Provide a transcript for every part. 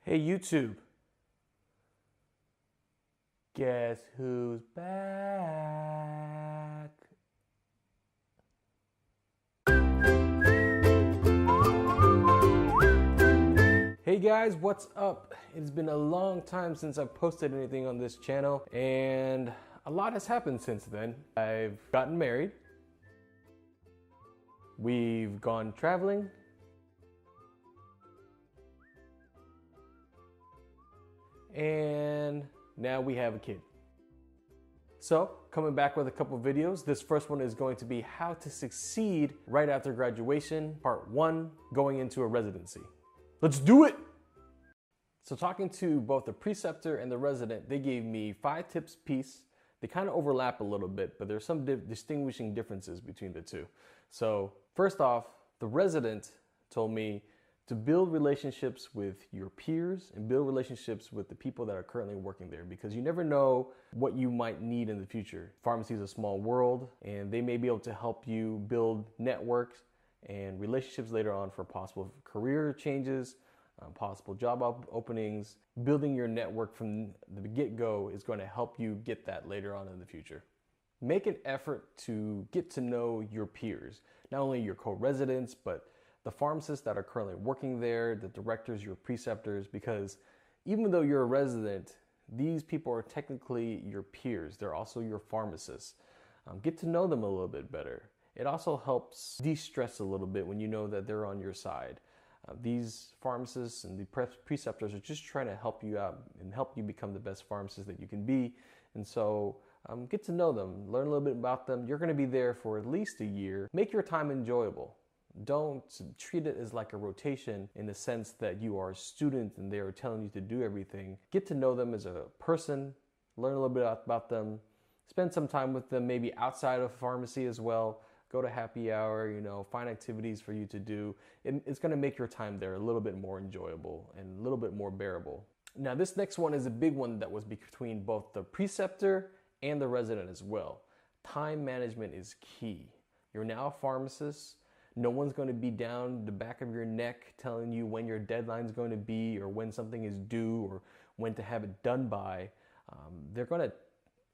Hey YouTube, guess who's back? Hey guys, what's up? It's been a long time since I've posted anything on this channel, and a lot has happened since then. I've gotten married, we've gone traveling, and now we have a kid. So, coming back with a couple videos. This first one is going to be how to succeed right after graduation, part 1, going into a residency. Let's do it! So talking to both the preceptor and the resident, they gave me 5 tips apiece. They kind of overlap a little bit, but there's some distinguishing differences between the two. So first off, the resident told me to build relationships with your peers and build relationships with the people that are currently working there, because you never know what you might need in the future. Pharmacy is a small world, and they may be able to help you build networks and relationships later on for possible career changes, possible job openings. Building your network from the get-go is going to help you get that later on in the future. Make an effort to get to know your peers, not only your co-residents, but the pharmacists that are currently working there, the directors, your preceptors, because even though you're a resident, these people are technically your peers. They're also your pharmacists. Get to know them a little bit better. It also helps de-stress a little bit when you know that they're on your side. These pharmacists and the preceptors are just trying to help you out and help you become the best pharmacist that you can be. And so get to know them, learn a little bit about them. You're going to be there for at least a year. Make your time enjoyable. Don't treat it as like a rotation in the sense that you are a student and they're telling you to do everything. Get to know them as a person, learn a little bit about them, spend some time with them, maybe outside of pharmacy as well. Go to happy hour, find activities for you to do. It's going to make your time there a little bit more enjoyable and a little bit more bearable. Now, this next one is a big one that was between both the preceptor and the resident as well. Time management is key. You're now a pharmacist. No one's going to be down the back of your neck telling you when your deadline is going to be or when something is due or when to have it done by. They're going to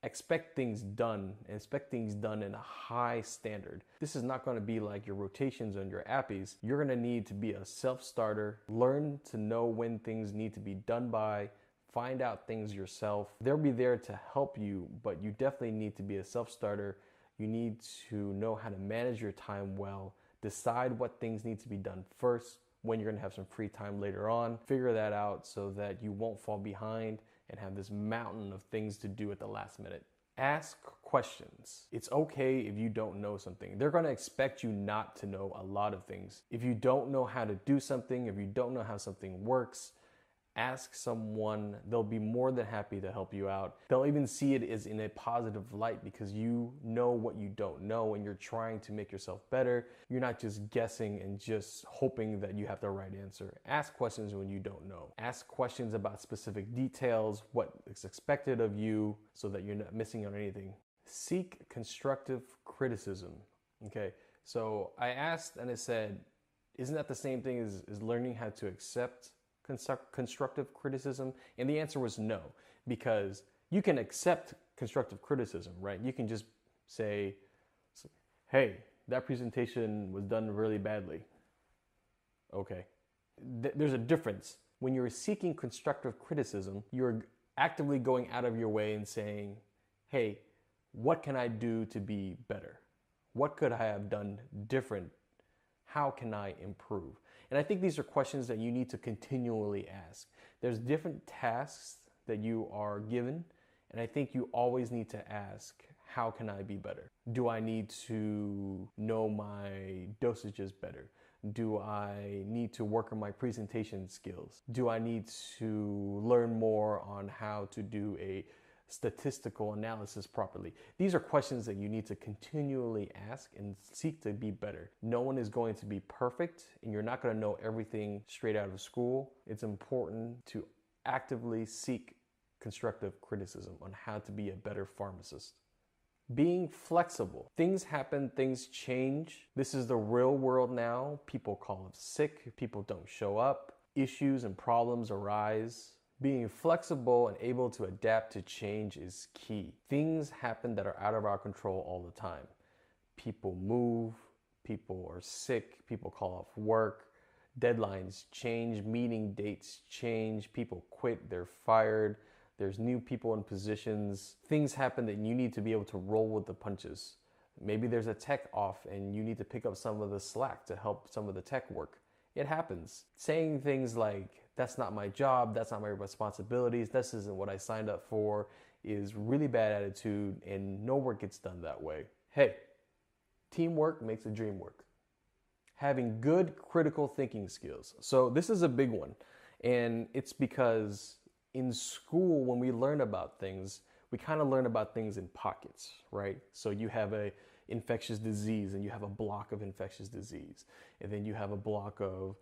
expect things done and expect things done in a high standard. This is not going to be like your rotations on your appies. You're going to need to be a self-starter, learn to know when things need to be done by, find out things yourself. They'll be there to help you, but you definitely need to be a self-starter. You need to know how to manage your time well, decide what things need to be done first, when you're going to have some free time later on. Figure that out so that you won't fall behind and have this mountain of things to do at the last minute. Ask questions. It's okay if you don't know something. They're going to expect you not to know a lot of things. If you don't know how to do something, if you don't know how something works, ask someone. They'll be more than happy to help you out. They'll even see it as in a positive light because you know what you don't know and you're trying to make yourself better. You're not just guessing and just hoping that you have the right answer. Ask questions when you don't know. Ask questions about specific details, what is expected of you so that you're not missing on anything. Seek constructive criticism. Okay, so I asked and it said, isn't that the same thing as learning how to accept constructive criticism? And the answer was no, because you can accept constructive criticism, right? You can just say, hey, that presentation was done really badly. Okay. There's a difference. When you're seeking constructive criticism, you're actively going out of your way and saying, hey, what can I do to be better? What could I have done different? How can I improve? And I think these are questions that you need to continually ask. There's different tasks that you are given, and I think you always need to ask, how can I be better? Do I need to know my dosages better? Do I need to work on my presentation skills? Do I need to learn more on how to do a statistical analysis properly? These are questions that you need to continually ask and seek to be better. No one is going to be perfect, and you're not going to know everything straight out of school. It's important to actively seek constructive criticism on how to be a better pharmacist. Being flexible. Things happen, things change. This is the real world now. People call up sick, people don't show up. issues and problems arise, being flexible and able to adapt to change is key. Things happen that are out of our control all the time. People move, people are sick, people call off work, deadlines change, meeting dates change, people quit, they're fired, there's new people in positions. Things happen that you need to be able to roll with the punches. Maybe there's a tech off and you need to pick up some of the slack to help some of the tech work. It happens. Saying things like, that's not my job, that's not my responsibilities, this isn't what I signed up for, is really bad attitude, and no work gets done that way. Hey, teamwork makes the dream work. Having good critical thinking skills. So this is a big one, and it's because in school, when we learn about things, we kind of learn about things in pockets, right? So you have a infectious disease and you have a block of infectious disease, and then you have a block of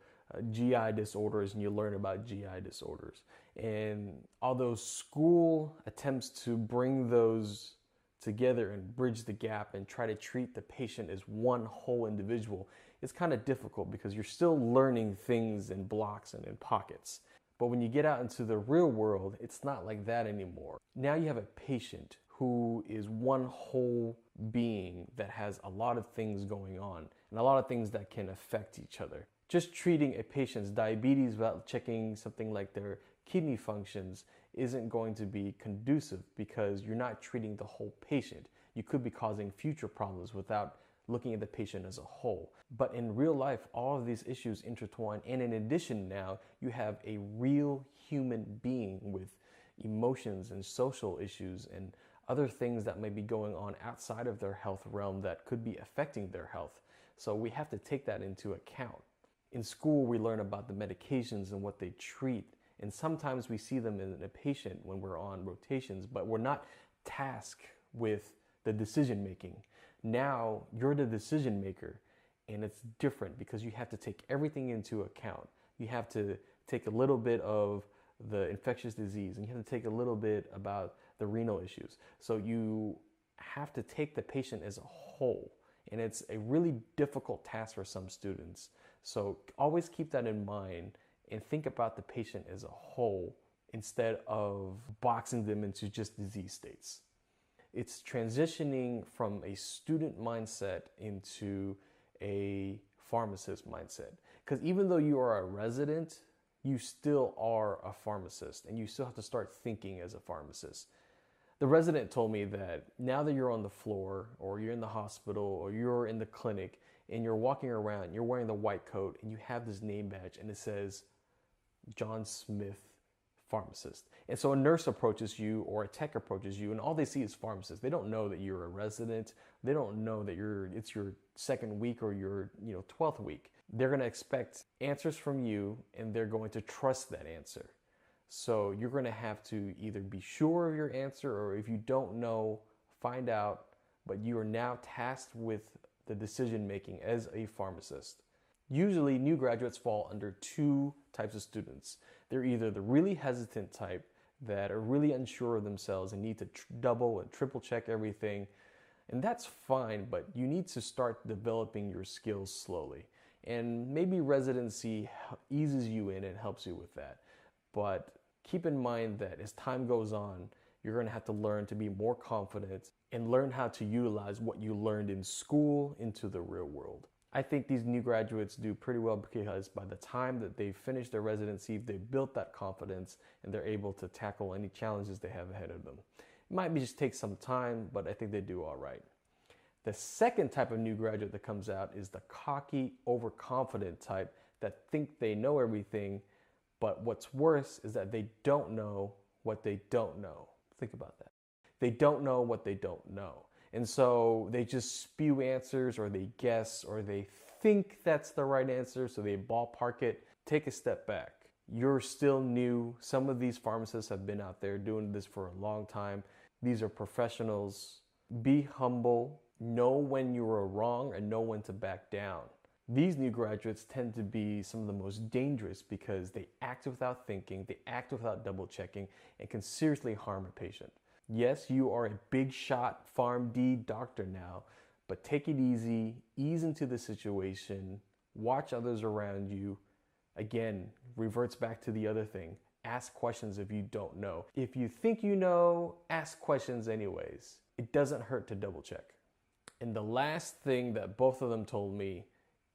GI disorders and you learn about GI disorders. And although school attempts to bring those together and bridge the gap and try to treat the patient as one whole individual, it's kind of difficult because you're still learning things in blocks and in pockets. But when you get out into the real world, it's not like that anymore. Now you have a patient who is one whole being that has a lot of things going on and a lot of things that can affect each other. Just treating a patient's diabetes without checking something like their kidney functions isn't going to be conducive because you're not treating the whole patient. You could be causing future problems without looking at the patient as a whole. But in real life, all of these issues intertwine. And in addition, now you have a real human being with emotions and social issues and other things that may be going on outside of their health realm that could be affecting their health. So we have to take that into account. In school, we learn about the medications and what they treat. And sometimes we see them in a patient when we're on rotations, but we're not tasked with the decision making. Now you're the decision maker, and it's different because you have to take everything into account. You have to take a little bit of the infectious disease, and you have to take a little bit about the renal issues. So you have to take the patient as a whole, and it's a really difficult task for some students. So always keep that in mind and think about the patient as a whole instead of boxing them into just disease states. It's transitioning from a student mindset into a pharmacist mindset. Because even though you are a resident, you still are a pharmacist, and you still have to start thinking as a pharmacist. The resident told me that now that you're on the floor, or you're in the hospital, or you're in the clinic, and you're walking around, you're wearing the white coat, and you have this name badge, and it says, John Smith, pharmacist. And so a nurse approaches you or a tech approaches you, and all they see is pharmacist. They don't know that you're a resident. They don't know that it's your second week or your 12th week. They're going to expect answers from you, and they're going to trust that answer. So you're going to have to either be sure of your answer, or if you don't know, find out. But you are now tasked with the decision making as a pharmacist. Usually new graduates fall under two types of students. They're either the really hesitant type that are really unsure of themselves and need to double and triple check everything. And that's fine, but you need to start developing your skills slowly. And maybe residency eases you in and helps you with that. But keep in mind that as time goes on, you're going to have to learn to be more confident and learn how to utilize what you learned in school into the real world. I think these new graduates do pretty well because by the time that they finish their residency, they've built that confidence and they're able to tackle any challenges they have ahead of them. It might just take some time, but I think they do all right. The second type of new graduate that comes out is the cocky, overconfident type that think they know everything, but what's worse is that they don't know what they don't know. Think about that. They don't know what they don't know. And so they just spew answers, or they guess, or they think that's the right answer, so they ballpark it. Take a step back. You're still new. Some of these pharmacists have been out there doing this for a long time. These are professionals. Be humble. Know when you are wrong and know when to back down. These new graduates tend to be some of the most dangerous because they act without thinking, they act without double checking, and can seriously harm a patient. Yes, you are a big shot PharmD doctor now, but take it easy, ease into the situation, watch others around you, Again, reverts back to the other thing. Ask questions if you don't know. If you think you know, ask questions anyways. It doesn't hurt to double check. And the last thing that both of them told me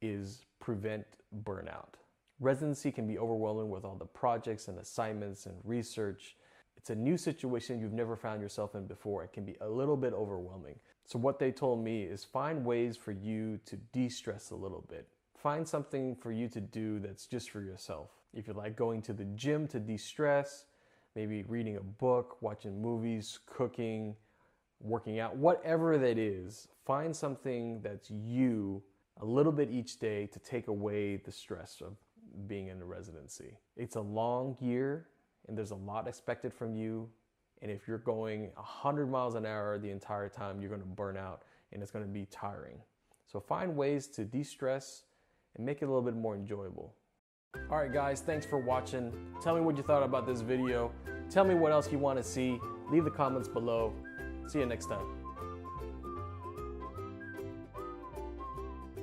is prevent burnout. Residency can be overwhelming with all the projects and assignments and research. It's a new situation you've never found yourself in before. It can be a little bit overwhelming. So what they told me is find ways for you to de-stress a little bit. Find something for you to do that's just for yourself. If you like going to the gym to de-stress, maybe reading a book, watching movies, cooking, working out, whatever that is, find something that's you a little bit each day to take away the stress of being in a residency. It's a long year and there's a lot expected from you. And if you're going 100 miles an hour the entire time, you're going to burn out and it's going to be tiring. So find ways to de-stress and make it a little bit more enjoyable. All right, guys, thanks for watching. Tell me what you thought about this video. Tell me what else you want to see. Leave the comments below. See you next time.